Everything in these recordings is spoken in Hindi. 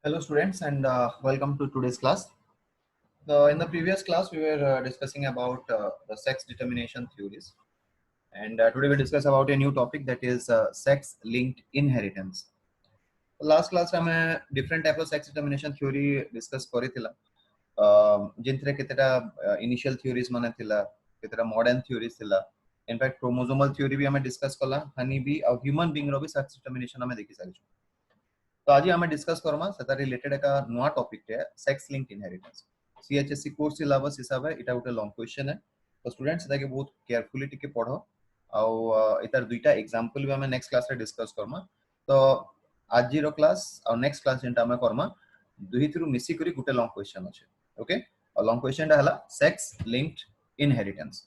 Hello students and welcome to today's class. In the previous class we were discussing about the sex determination theories, and today we'll discuss about a new topic, that is sex linked inheritance. Last class में different type of sex determination theory discuss करिथिला, जिनथरे केतेटा initial theories माने थिला, केतेटा modern theories थिला. In fact chromosomal theory भी हमें discuss कला, हनी भी और human being रो भी sex determination हमें देखि सारिछु. तो आज आम डिस्कस करमा से रिलेटेड एक नुआ टॉपिक है sex linked inheritance. CHSC course syllabus हिसाब से इटा गोटे लॉन्ग क्वेश्चन है, तो स्टूडेंट्स इटा के बहुत केयरफुली टिके पढो आउ इतार दुईटा एग्जांपल भी हम नेक्स्ट क्लास रे डिस्कस करमा. तो आज रो क्लास और नेक्स्ट क्लास जेंटा हम करमा दुही थ्रू मिसी करी गोटे लॉन्ग क्वेश्चन अछि. ओके, और लॉन्ग क्वेश्चन हला sex linked inheritance.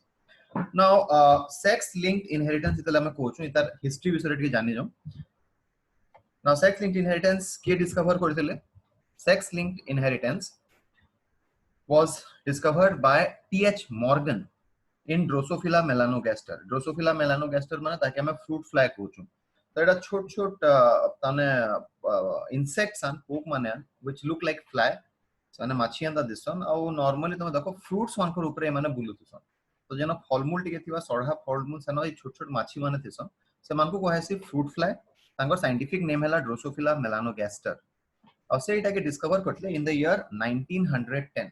Now sex linked inheritance इतला हम कोछु इतार हिस्ट्री विषय रे जानि जो. Now sex linked inheritance के discover करथिले. Sex linked inheritance was discovered by T.H. Morgan in Drosophila melanogaster. Drosophila melanogaster माने ताकि हमें fruit fly कहूछु. तो एटा छोट छोट ताने insects and poke माने which look like fly. माने माछियां दा दिसन और normally तुम देखो fruits मानकर ऊपर माने बुलुथसन. तो जेना फलमूल टिके थिवा सढ़ा फलमूल सनो छोट छोट माछी माने थिसन, से मानको कहैसी fruit fly. तांगर साइंटिफिक नेम हैला ड्रोसोफिला मेलानोगास्टर और से इटा के डिस्कवर करथले इन द ईयर 1910.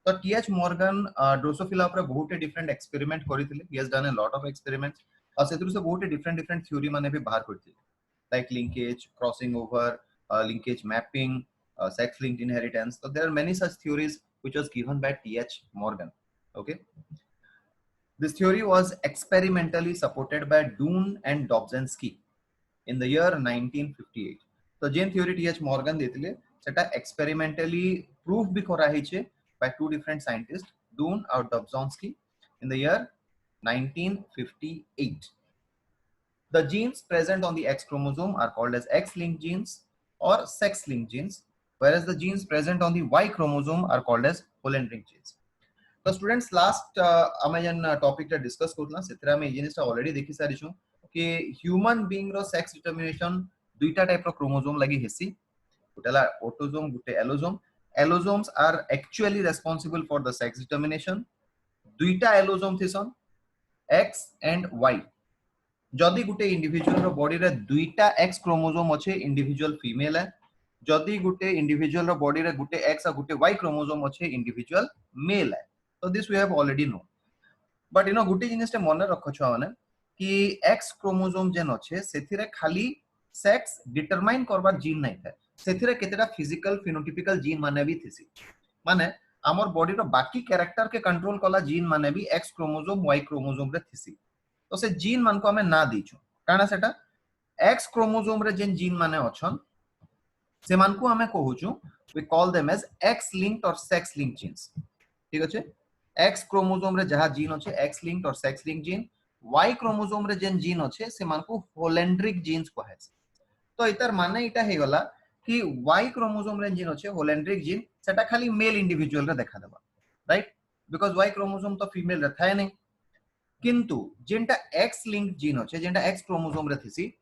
तो टीएच मॉर्गन ड्रोसोफिला ऊपर बहुत डिफरेंट एक्सपेरिमेंट करिथिले. He has done a lot of experiments और सेतरु से बहुत डिफरेंट डिफरेंट थ्योरी माने भी बाहर करथिले, like linkage, crossing over, linkage mapping, sex linked inheritance. तो there are many such theories which was given by TH Morgan. Okay, this theory was experimentally supported by Dunn and Dobzhansky in the year 1958. तो जेन थ्योरी टीएच मॉर्गन देथिले सेटा एक्सपेरिमेंटली प्रूफ भी करा हिचे by two different scientists, Dunn और Dobzhansky, in the year 1958. The genes present on the X chromosome are called as X-linked genes or sex-linked genes, whereas the genes present on the Y chromosome are called as Holendrick genes. तो स्टूडेंट्स लास्ट आमे जन टॉपिक टा डिस्कस करथला सेतरा में जिनिसटा ऑलरेडी देखि सारि छु कि ह्यूमन बीइंग रो सेक्स डिटरमिनेशन दुईटा टाइप रो क्रोमोसोम लागि हेसी. गुटेला ऑटोसोम, गुटे allosome. Allosomes are actually responsible for the sex determination. दुईटा एलोसोम थिसन X एंड Y. जदी गुटे इंडिविजुअल रो बॉडी रे दुईटा X क्रोमोसोम अछि, इंडिविजुअल फीमेल है. जदी गुटे इंडिविजुअल रो बॉडी रे गुटे X और गुटे Y क्रोमोसोम अछि, इंडिविजुअल मेल है. तो this we have already know. But you know गुटे जिनिस मन रख छुआ माने कि एक्स क्रोमोसोम जेन अच्छे सेथिरे खाली सेक्स डिटरमाइन करबार जीन नहीं था, सेथिरे केतेटा फिजिकल फिनोटाइपिकल जीन माने भी थिसी. माने हमर बॉडी रो बाकी कैरेक्टर के कंट्रोल कला जीन माने भी एक्स क्रोमोसोम वाई क्रोमोसोम रे थिसी. तो से जीन मान को हमें ना दीछु काना सेटा एक्स क्रोमोसोम रे जेन जीन माने अछन से मान को हमें कहूछु we call them as X linked और सेक्स लिंक्ड जीन्स. ठीक अछि. एक्स क्रोमोसोम रे जहा जीन अछि एक्स लिंक्ड और sex linked gene, Y chromosome रे जेन जीन अछि से मानकु होलेंड्रिक जीन्स कहे. तो इतर माने इटा हे गला कि वाई क्रोमोसोम रे जीन अछि होलेंड्रिक जीन, सेटा खाली मेल इंडिविजुअल रे देखा देबा, राइट, बिकॉज़ वाई क्रोमोसोम तो फीमेल रे थाए नै. किंतु जेंटा एक्स लिंक्ड जीन अछि, जेंटा एक्स क्रोमोसोम रे थिसी,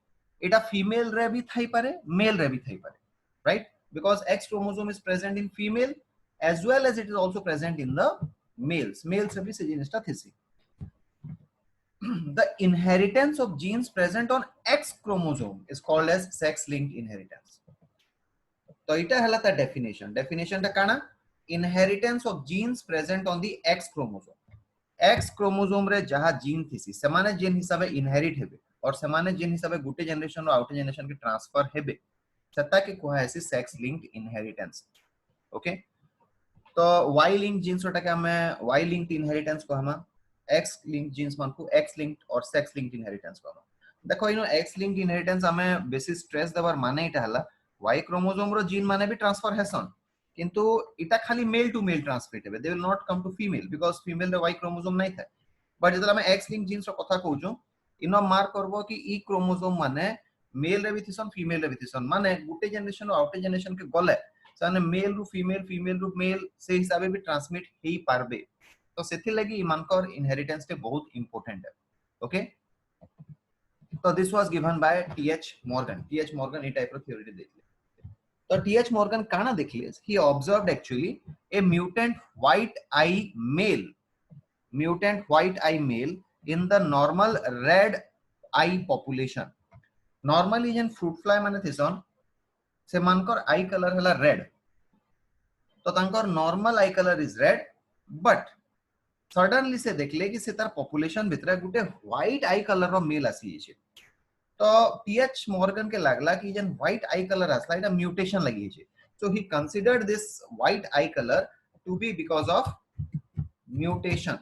एटा फीमेल रे भी थाई पारे, मेल रे भी थाई पारे, right, because X chromosome is present in female as well as it is also present in the males. Males से भी से जीनिसटा थिसी. The inheritance of genes present on X chromosome is called as sex-linked inheritance. तो इटा हला ता definition. Definition टा काना inheritance of genes present on the X chromosome. X chromosome रे जहा जीन थिसी समाने जेन हिसाबे इनहेरिट हेबे और समाने जेन हिसाबे गुटे जनरेशन और आउट जनरेशन के ट्रांसफर हेबे सत्ता के कोहा ऐसी सेक्स लिंक्ड इनहेरिटेंस. ओके, तो वाई लिंक्ड जीन्स ओटा के हमें वाई लिंक्ड इनहेरिटेंस को हम एक्स लिंक्ड जीन्स मान को एक्स लिंक्ड और सेक्स लिंक्ड इनहेरिटेंस को हम देखो इनो एक्स लिंक्ड इनहेरिटेंस हमें बेसिस स्ट्रेस देवर माने इटा हला वाई क्रोमोसोम रो जीन माने भी ट्रांसफर हेसन, किंतु इटा खाली मेल टू मेल ट्रांसमिट हेबे, they will not come to female because female रे वाई क्रोमोसोम नहीं था. बट जदि हमें एक्स लिंक्ड जीन्स रो कथा कहूजो इनो मार्क करबो कि ई क्रोमोसोम माने मेल रे भी थिसन फीमेल रे भी थिसन, माने गुटे जनरेशन और आउट जनरेशन के गले साने मेल रु फीमेल, फीमेल रु मेल से हिसाबे भी ट्रांसमिट हेई पारबे. तो सेथि लागि इमानकर इनहेरिटेंस ते बहुत इंपोर्टेंट है. ओके, तो this was given by TH Morgan. TH Morgan ए टाइप रो थ्योरी देथिले. तो टीएच मॉर्गन काना देखले, he observed actually a mutant white eye male in the normal red eye population. Normally gen fruit fly माने थिसन से मानकर आई कलर हला रेड, तो तांकर normal I colour is red, but suddenly से देखले कि से तार पॉपुलेशन भितर गुटे व्हाइट आई कलर रो मेल आसी छै। तो टीएच मॉर्गन के लागला कि जेन व्हाइट आई कलर आसला इटा म्यूटेशन लगी छै, so he considered this white eye colour to be because of mutation.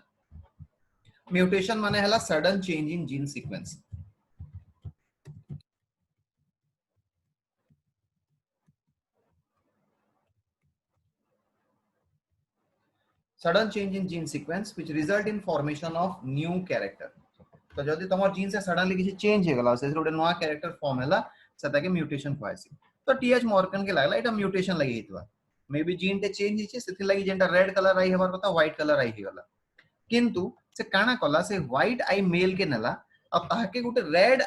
Mutation माने हला sudden change in gene sequence. sudden change in gene sequence which result in formation of new character। तो जदि तमर जीन से सडनली किसी चेंज हे गला से गोटे नया कैरेक्टर फॉर्म हैला सेटा के म्यूटेशन कहैसी। तो टीएच मॉर्गन के लागला एटा म्यूटेशन लगी हितवा, मे बी जीन टे चेंज हिचे सेथि लागि जेंटा रेड कलर आई हेबार कथा व्हाइट कलर आई हे गला, किंतु से काना कला से व्हाइट आई मेल के नेला अब ताके गोटे रेड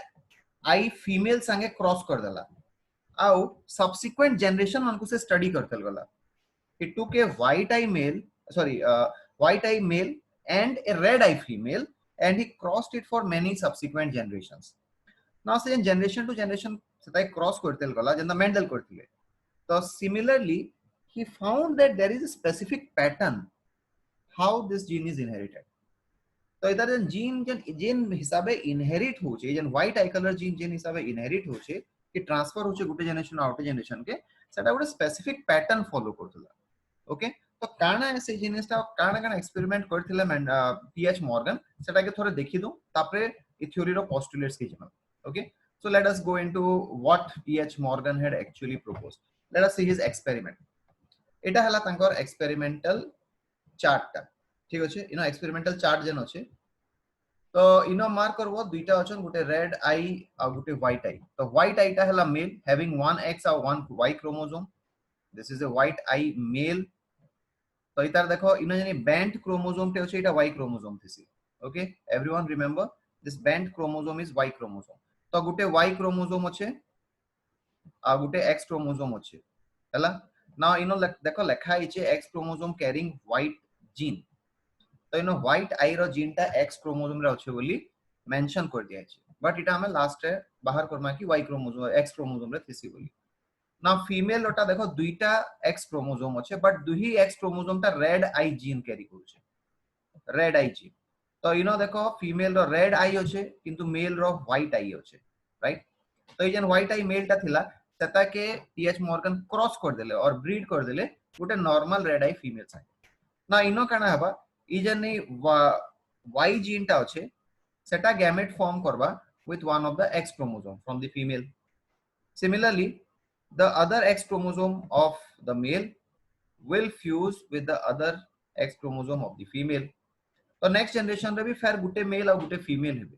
आई फीमेल संगे क्रॉस कर देला आउ सब्सिक्वेंट जनरेशन मानकु से स्टडी करतल गला। It took a white eye male white eye male and a red eye female and he crossed it for many subsequent generations। now se generation to generation setai cross kortel gala jenda Mendel kortile, so similarly he found that there is a specific pattern how this gene is inherited। तो इधर जीन जेन हिसाबे इनहेरिट होचे जेन व्हाइट आई कलर जीन जेन हिसाबे इनहेरिट होचे कि ट्रांसफर होचे गुटे जनरेशन आउट जनरेशन के सेटा गुटे स्पेसिफिक पैटर्न फॉलो करथला। ओके, तो काना ऐसे जिनिसटा काना काना एक्सपेरिमेंट करथिले टीएच मॉर्गन सेटा के थोड़े देखि दो तापरे इ थ्योरी रो पोस्टुलेट्स के जमा। Okay, so let us go into what TH Morgan had actually proposed। let us see his experiment। एटा हला तांकर एक्सपेरिमेंटल चार्ट टा, ठीक अछि। इनो एक्सपेरिमेंटल चार्ट जेन अछि तो इनो मार्क करबो दुईटा अछन गुटे रेड आई आ गुटे व्हाइट आई। तो व्हाइट आई टा हला मेल हैविंग वन एक्स और one Y chromosome, this is a white eye male. तो इतार देखो इनो जनी बैंड क्रोमोसोम टे अछि एटा वाई क्रोमोसोम थिसी। Okay, everyone remember this band chromosome is Y chromosome. तो गुटे वाई क्रोमोसोम अछि आ गुटे एक्स क्रोमोसोम अछि हला। नाउ इनो देखो लेखा हिचे x chromosome carrying white gene, तो इनो व्हाइट आई रो जीन टा एक्स क्रोमोसोम रे अछि बोली मेंशन कर दिया अछि, बट इटा हमें लास्ट रे बाहर करमा कि वाई क्रोमोसोम एक्स क्रोमोसोम रे थिसी बोली। ना फीमेल ओटा देखो दुईटा एक्स क्रोमोसोम अछि बट दुही एक्स क्रोमोसोम ता रेड आई जीन कैरी करूछे, रेड आई जीन। तो इनो देखो फीमेल रो रेड आई अछि किंतु मेल रो व्हाइट आई अछि, राइट। तो ई जन व्हाइट आई मेल ता थिला तता के टीएच मॉर्गन क्रॉस कर देले और ब्रीड कर देले गुटे नॉर्मल रेड आई फीमेल साइ। ना इनो काना हबा ई जन वाई जीन ता अछि सेटा गैमेट फॉर्म करबा with one of the X chromosome from the female। Similarly, the other X chromosome of the male will fuse with the other X chromosome of the female। तो नेक्स्ट जनरेशन रे भी फेर गुटे मेल और गुटे फीमेल हेबे,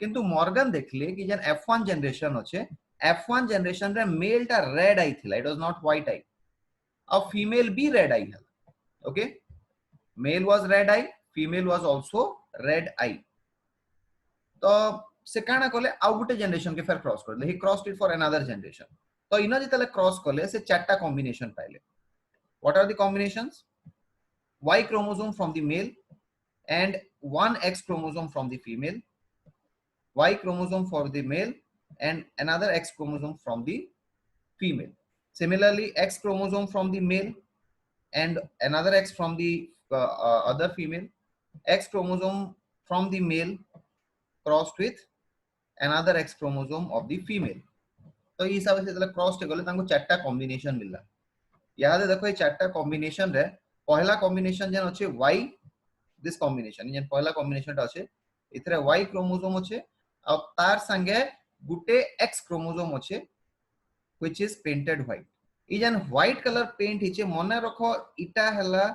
किंतु मॉर्गन देखले कि जन F1 जनरेशन अछि F1 जनरेशन रे मेल टा रेड आई थिला, it was not white eye, और फीमेल भी रेड आई हला। Okay, male was red eye, female was also red eye. तो से काना कोले आउ गुटे जनरेशन के फेर क्रॉस करले, he crossed it for another generation. तो इना जितले क्रॉस करले से चारटा कॉम्बिनेशन पाइले। What are the combinations? Y chromosome from the male and one X chromosome from the female, Y chromosome for the male and another X chromosome from the female। Similarly, X chromosome from the male and another X from the other female, X chromosome from the male crossed with another X chromosome of the female। तो ये हिसाब से क्रॉस गले तांको चारटा कॉम्बिनेशन मिलला। याद देखो ये चारटा कॉम्बिनेशन रे पहला कॉम्बिनेशन जन अछि y, दिस कॉम्बिनेशन जन पहला कॉम्बिनेशन टा अछि इथरे y क्रोमोसोम अछि और तार संगे गुटे x क्रोमोसोम अछि व्हिच इज पेंटेड व्हाइट। ई जन व्हाइट कलर पेंट हिचे मने रखो इटा हला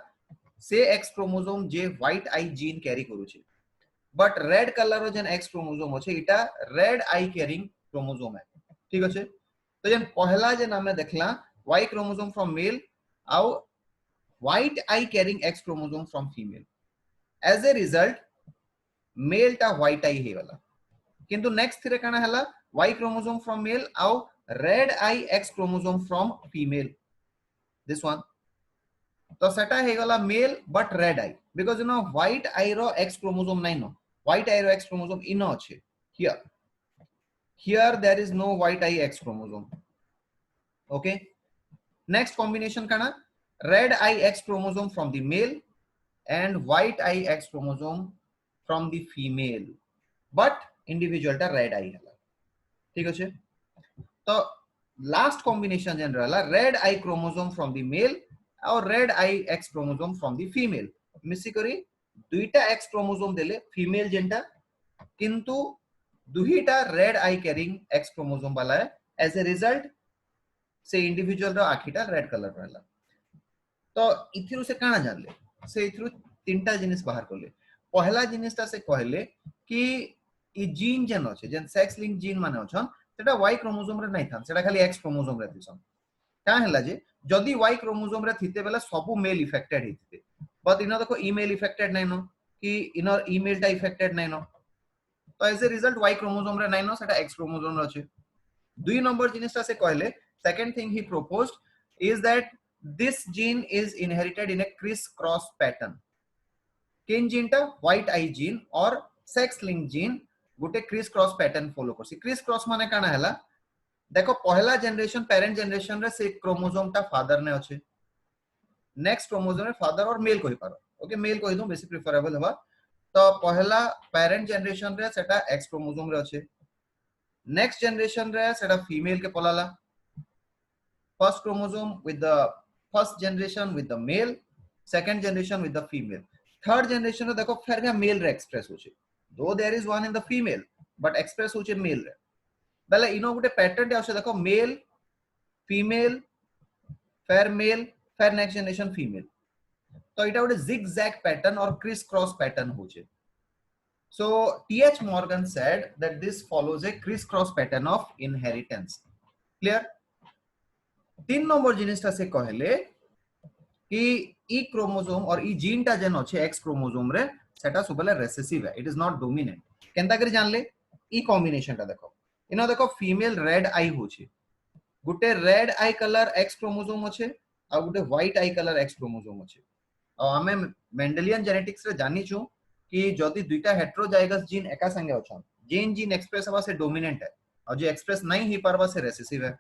से x क्रोमोसोम जे व्हाइट आई जीन कैरी करू छे, बट रेड कलर जन x क्रोमोसोम अछि इटा रेड आई कैरिंग क्रोमोसोम है, ठीक अछि। तो जन पहला जे नाम देखला y क्रोमोसोम फ्रॉम मेल आउ white eye carrying X chromosome from female। as a result male टा white eye हे वाला, किंतु नेक्स्ट थिरे काना हला Y chromosome from male आउ red eye X chromosome from female, this one. तो सेटा हे गला male but red eye because you know white eye रो X chromosome नहीं नो व्हाइट आई रो X chromosome इनो अच्छे here. Here there is no white eye X chromosome. Okay. Next combination kana red eye X chromosome from the male and white eye X chromosome from the female. But individual ta red eye hela. ठीक अच्छे. तो last combination जेन रहला red eye chromosome from the male और red eye X chromosome from the female. मिसी करी दुईटा X chromosome देले female जेनटा किंतु दुहीटा रेड आई कैरिंग X क्रोमोसोम वाला है. एज ए रिजल्ट से इंडिविजुअल रो आखिटा रेड कलर रहला. तो इथिरु से काना जानले से इथिरु तीनटा जिनिस बाहर करले. पहला जिनिसटा से कहले कि ई जीन जेन अछि जेन सेक्स लिंक जीन माने अछन सेटा Y क्रोमोसोम रे नै थान सेटा खाली X क्रोमोसोम रे थिसन. का हला जे जदी Y क्रोमोसोम रे थिते बेला सबु मेल इफेक्टेड हिते बट इनो देखो ईमेल इफेक्टेड नै नो कि इनो ईमेल टा इफेक्टेड नै नो. तो as a result Y chromosome रे नै नो सेटा X क्रोमोसोम रे अछि. दुई नंबर जिनिसटा से कहले second thing he proposed is that this gene is inherited in a criss cross pattern. केन जीनटा व्हाइट आई जीन और सेक्स लिंक जीन गुटे क्रिस क्रॉस पैटर्न फॉलो करसी. क्रिस क्रॉस माने काना हला देखो पहला जनरेशन पेरेंट जनरेशन रे से क्रोमोसोम टा फादर ने अछि. नेक्स्ट क्रोमोसोम रे फादर और मेल कहि पारो. ओके मेल कहि दो बेसी प्रिफरेबल हवा. तो पहला पेरेंट जनरेशन रे सेटा X क्रोमोसोम रे अछि. नेक्स्ट जनरेशन रे सेटा फीमेल के पलाला. First chromosome with the first generation with the male, second generation with the female. Third generation रे देखो फेर मेल रे एक्सप्रेस होछि. Though there is one in the female but express होछि मेल रे. बेले इनो गुटे पैटर्न टे आछे देखो मेल फीमेल फेर मेल फेर नेक्स्ट जनरेशन फीमेल. तो इटा गुटे zigzag पैटर्न और क्रिस क्रॉस पैटर्न होचे. So T.H. Morgan said that this follows a criss-cross pattern of inheritance. Clear? तीन नंबर जिनिसटा से कहले कि ई क्रोमोसोम और ई जीन टा जेन अछि X क्रोमोसोम रे सेटा सबले रेसेसिव है. It is not dominant. केनता करी जानले ई कॉम्बिनेशन टा देखो इनो देखो फीमेल रेड आई होछि. गुटे रेड आई कलर X क्रोमोसोम अछि आ गुटे white eye colour X chromosome अछि. आ हमें मेंडेलियन जेनेटिक्स रे जानि छु कि जदि दुईटा हेटेरोजाइगस जीन एका संगे अछन जेन जीन एक्सप्रेस हवा से डोमिनेंट है और जो एक्सप्रेस नहीं ही पारबा से रेसेसिव है.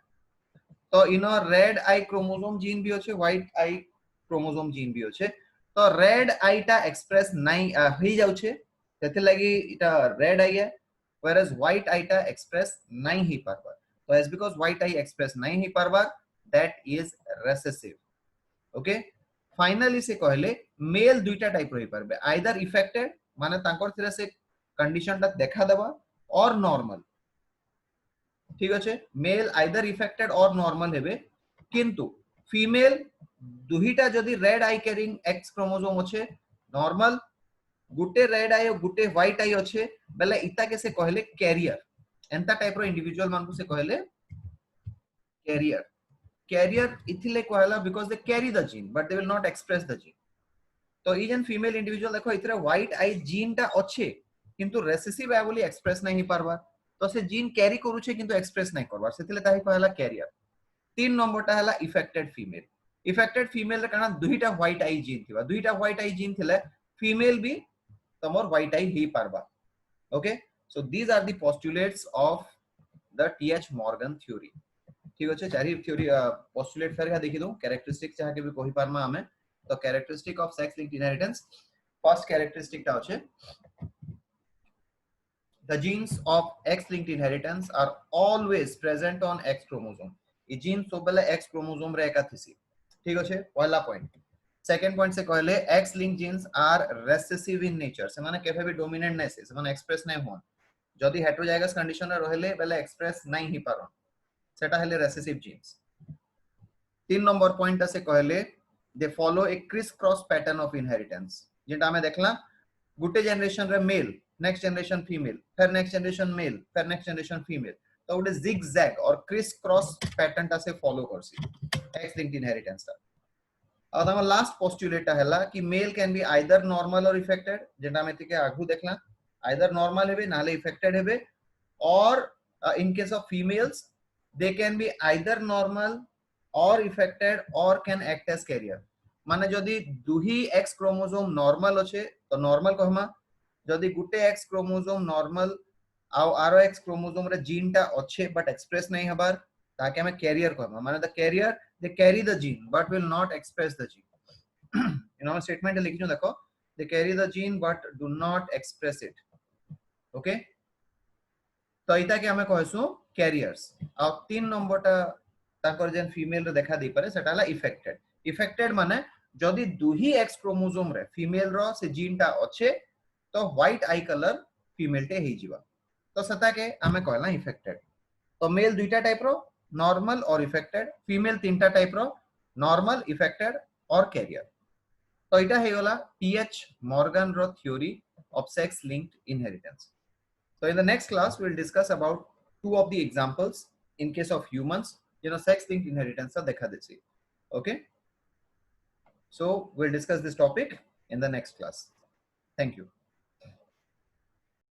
तो इनो रेड आई क्रोमोसोम जीन भी अछि व्हाइट आई क्रोमोसोम जीन भी अछि. तो रेड आई टा एक्सप्रेस नहीं ही जाउ छे तेथे लागि इटा रेड आई है whereas व्हाइट आई टा एक्सप्रेस नहीं ही पारबा. तो as because white eye express नहीं ही पारबा that is recessive. Okay finally से कहले मेल दुईटा टाइप रही परबे आइदर इफेक्टेड माने तांकर थिरे से कंडीशन ता देखा देबा और नॉर्मल. ठीक अछि मेल आइदर इफेक्टेड और नॉर्मल हेबे किंतु फीमेल दुहीटा जदी रेड आई कैरिंग X क्रोमोसोम अछि नॉर्मल गुटे रेड आई और गुटे व्हाइट आई अछि बेले इता के से कहले कैरियर. एंता टाइप रो इंडिविजुअल मान को से कहले कैरियर. Carrier इथिले कहला because they carry the gene but they will not express the gene. तो ई जन फीमेल इंडिविजुअल देखो इतरे व्हाइट आई जीन टा अच्छे किंतु रेसेसिव है बोली एक्सप्रेस नहीं पारबा. तो से जीन कैरी करू छे किंतु एक्सप्रेस नहीं करबा सेतिले ताही कहला कैरियर. तीन नंबर टा हला इफेक्टेड फीमेल. इफेक्टेड फीमेल रे काना दुहीटा व्हाइट आई जीन थिबा दुहीटा व्हाइट आई जीन थिले फीमेल भी तमोर व्हाइट आई ही पारबा. Okay so these are the postulates of the T.H. Morgan theory. ठीक अछि चारि थ्योरी पोस्टुलेट फेर का देखि दो कैरेक्टरिस्टिक चाहे के भी कहि पारमा हमें. तो characteristic of sex linked inheritance first characteristic ता अछि the genes of X linked inheritance are always present on X chromosome. E gene सबले X क्रोमोसोम रे एका थिसी. ठीक अछि पहला पॉइंट. सेकंड पॉइंट से कहले X linked genes are recessive in nature. से माने केफे भी डोमिनेंट नै से माने एक्सप्रेस नै होन. जदि हेटेरोजाइगस कंडीशन रे रहले बेले एक्सप्रेस नै ही पारन सेटा हेले रेसेसिव जीन्स. तीन नंबर पॉइंट से कहले they follow a criss cross pattern of inheritance. जेटा हमें देखला गुटे जनरेशन रे मेल नेक्स्ट जनरेशन फीमेल फिर नेक्स्ट जनरेशन मेल फिर नेक्स्ट जनरेशन फीमेल. तो गुटे जिगजैग और क्रिस क्रॉस पैटर्न ता से फॉलो करसी एक्स लिंक्ड इनहेरिटेंस ता. और हम लास्ट पोस्टुलेट हला कि mail can be either normal और इफेक्टेड जेटा हमें के आगु देखला आइदर नॉर्मल हेबे नाले इफेक्टेड हेबे और in case of females they can be either normal or affected or can act as carrier. माने जदि दुही एक्स क्रोमोसोम नॉर्मल अच्छे तो नॉर्मल कहमा, जदि गुटे एक्स क्रोमोसोम नॉर्मल आउ आरो एक्स क्रोमोसोम रे जीन टा अच्छे बट एक्सप्रेस नहीं हबार ताके हमें कैरियर कहमा, माने the carrier they carry the gene but will not express the gene. In our statement लिखिनो देखो, they carry the gene but do not express it. Okay, तो इता के हमें कहसु कैरियर्स. आ 3 नंबर टा ताकर जेन फीमेल रे देखा दे पारे सेटा ला इफेक्टेड. इफेक्टेड माने जदि दुही एक्स क्रोमोसोम रे फीमेल रो से जीन टा अच्छे तो व्हाइट आई कलर फीमेल टे हे जीवा, तो सता के हमें कहला इफेक्टेड. तो मेल दुईटा टाइप रो, नॉर्मल और इफेक्टेड. फीमेल तीनटा टाइप रो, नॉर्मल, इफेक्टेड और कैरियर. तो इटा हे गला टीएच मॉर्गन रो theory of sex linked inheritance. So in the next class we'll discuss about two of the examples in case of humans, sex linked inheritance ka dekha desi. Okay, so we'll discuss this topic in the next class. Thank you.